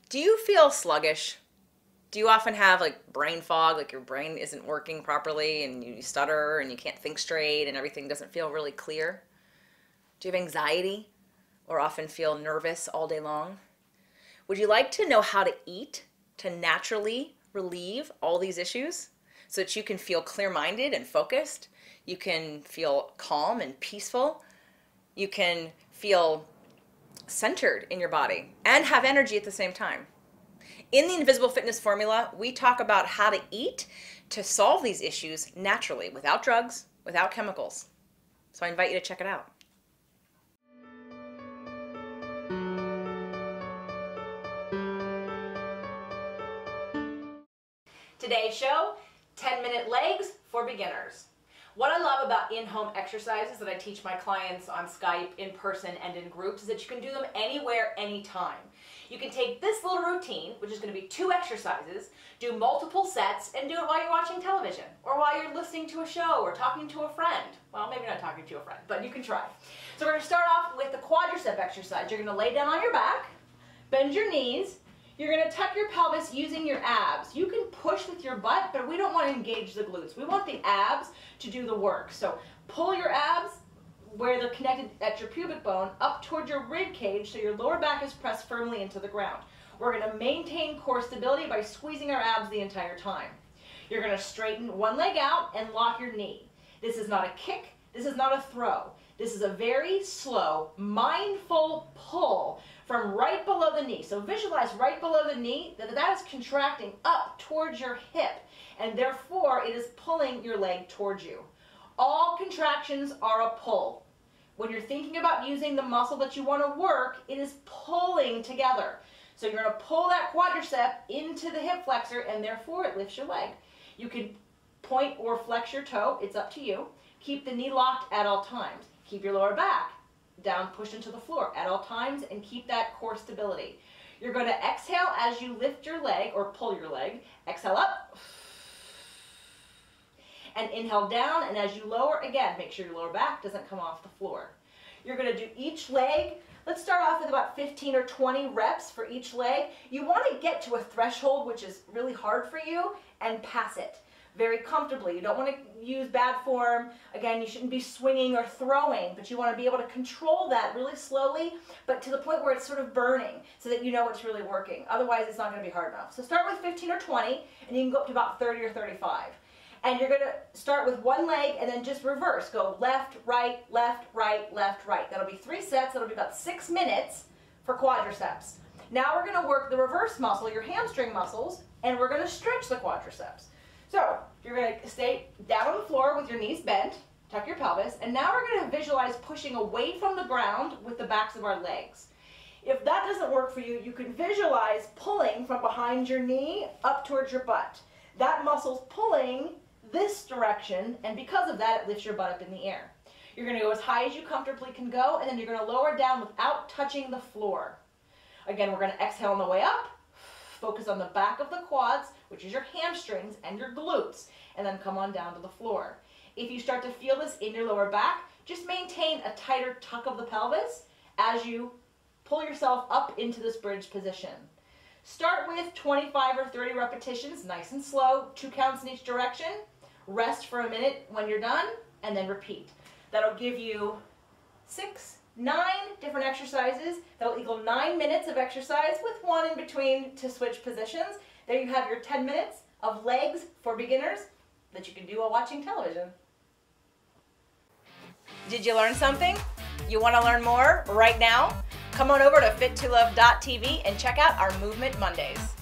Do you feel sluggish? Do you often have like brain fog, like your brain isn't working properly and you stutter and you can't think straight and everything doesn't feel really clear? Do you have anxiety or often feel nervous all day long? Would you like to know how to eat to naturally relieve all these issues so that you can feel clear-minded and focused? You can feel calm and peaceful. You can feel centered in your body and have energy at the same time. In the Invisible Fitness Formula, we talk about how to eat to solve these issues naturally, without drugs, without chemicals. So I invite you to check it out. Today's show, 10-minute legs for beginners. What I love about in-home exercises that I teach my clients on Skype, in person, and in groups is that you can do them anywhere, anytime. You can take this little routine, which is going to be 2 exercises, do multiple sets, and do it while you're watching television, or while you're listening to a show, or talking to a friend. Well, maybe not talking to a friend, but you can try. So we're going to start off with the quadricep exercise. You're going to lay down on your back, bend your knees. You're going to tuck your pelvis using your abs. You can push with your butt, but we don't want to engage the glutes. We want the abs to do the work. So pull your abs where they're connected at your pubic bone up towards your rib cage so your lower back is pressed firmly into the ground. We're going to maintain core stability by squeezing our abs the entire time. You're going to straighten one leg out and lock your knee. This is not a kick. This is not a throw. This is a very slow, mindful pull from right below the knee. So visualize right below the knee that is contracting up towards your hip, and therefore it is pulling your leg towards you. All contractions are a pull. When you're thinking about using the muscle that you want to work, it is pulling together. So you're going to pull that quadricep into the hip flexor, and therefore it lifts your leg. You can point or flex your toe. It's up to you. Keep the knee locked at all times. Keep your lower back down, pushed into the floor at all times, and keep that core stability. You're going to exhale as you lift your leg or pull your leg. Exhale up. And inhale down, and as you lower, again, make sure your lower back doesn't come off the floor. You're going to do each leg. Let's start off with about 15 or 20 reps for each leg. You want to get to a threshold, which is really hard for you, and pass it very comfortably. You don't want to use bad form. Again, you shouldn't be swinging or throwing, but you want to be able to control that really slowly, but to the point where it's sort of burning so that you know it's really working. Otherwise, it's not going to be hard enough. So start with 15 or 20, and you can go up to about 30 or 35. And you're going to start with one leg and then just reverse. Go left, right, left, right, left, right. That'll be 3 sets. That'll be about 6 minutes for quadriceps. Now we're going to work the reverse muscle, your hamstring muscles, and we're going to stretch the quadriceps. So you're going to stay down on the floor with your knees bent, tuck your pelvis, and now we're going to visualize pushing away from the ground with the backs of our legs. If that doesn't work for you, you can visualize pulling from behind your knee up towards your butt. That muscle's pulling this direction, and because of that, it lifts your butt up in the air. You're going to go as high as you comfortably can go, and then you're going to lower down without touching the floor. Again, we're going to exhale on the way up. Focus on the back of the quads, which is your hamstrings and your glutes, and then come on down to the floor. If you start to feel this in your lower back, just maintain a tighter tuck of the pelvis as you pull yourself up into this bridge position. Start with 25 or 30 repetitions, nice and slow, 2 counts in each direction. Rest for a minute when you're done, and then repeat. That'll give you 9 different exercises. That'll equal 9 minutes of exercise with 1 in between to switch positions. There you have your 10 minutes of legs for beginners that you can do while watching television. Did you learn something? You want to learn more right now? Come on over to fit2love.tv and check out our Movement Mondays.